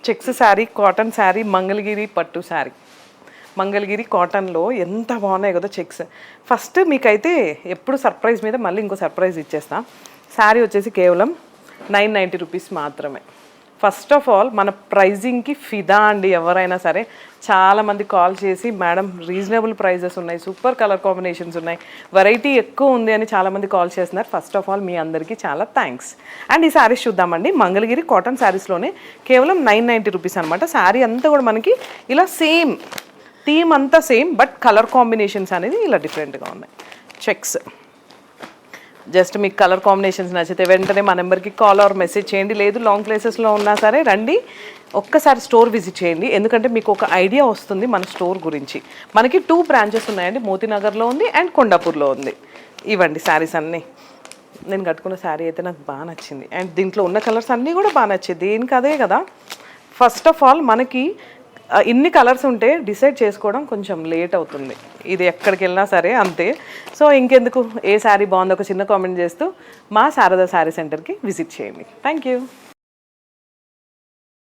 Checks sari, cotton sari, Mangalagiri పట్టు శారీ. మంగళగిరి కాటన్లో ఎంత బాగున్నాయి కదా చెక్స్. ఫస్ట్ మీకైతే ఎప్పుడు సర్ప్రైజ్ మీద మళ్ళీ ఇంకో సర్ప్రైజ్ ఇచ్చేస్తా. శారీ వచ్చేసి కేవలం 990 రూపీస్ మాత్రమే. ఫస్ట్ ఆఫ్ ఆల్ మన ప్రైజింగ్కి ఫిదా అండి. ఎవరైనా సరే చాలామంది కాల్ చేసి మేడం రీజనబుల్ ప్రైజెస్ ఉన్నాయి, సూపర్ కలర్ కాంబినేషన్స్ ఉన్నాయి, వెరైటీ ఎక్కువ ఉంది అని చాలామంది కాల్ చేస్తున్నారు. ఫస్ట్ ఆఫ్ ఆల్ మీ అందరికీ చాలా థ్యాంక్స్. అండ్ ఈ శారీస్ చూద్దామండి. మంగళగిరి కాటన్ శారీస్లోనే కేవలం 990 రూపీస్ అనమాట. శారీ అంతా కూడా మనకి ఇలా సేమ్ థీమ్ అంతా సేమ్, బట్ కలర్ కాంబినేషన్స్ అనేది ఇలా డిఫరెంట్గా ఉన్నాయి. చెక్స్ జస్ట్ మీకు కలర్ కాంబినేషన్స్ నచ్చితే వెంటనే మా నెంబర్కి కాల్ ఆర్ మెసేజ్ చేయండి. లేదు లాంగ్ ప్లేసెస్లో ఉన్నా సరే రండి, ఒక్కసారి స్టోర్ విజిట్ చేయండి. ఎందుకంటే మీకు ఒక ఐడియా వస్తుంది మన స్టోర్ గురించి. మనకి 2 బ్రాంచెస్ ఉన్నాయండి. మోతీనగర్లో ఉంది అండ్ కొండాపూర్లో ఉంది. ఇవ్వండి శారీస్ అన్నీ. నేను కట్టుకున్న శారీ అయితే నాకు బాగా నచ్చింది. అండ్ దీంట్లో ఉన్న కలర్స్ అన్నీ కూడా బాగా నచ్చింది. దేనికి అదే కదా. ఫస్ట్ ఆఫ్ ఆల్ మనకి ఇన్ని కలర్స్ ఉంటే డిసైడ్ చేసుకోవడం కొంచెం లేట్ అవుతుంది. ఇది ఎక్కడికి వెళ్ళినా సరే అంతే. సో ఇంకెందుకు, ఏ శారీ బాగుందో ఒక చిన్న కామెంట్ చేస్తూ మా శారదా శారీ సెంటర్కి విజిట్ చేయండి. Thank you.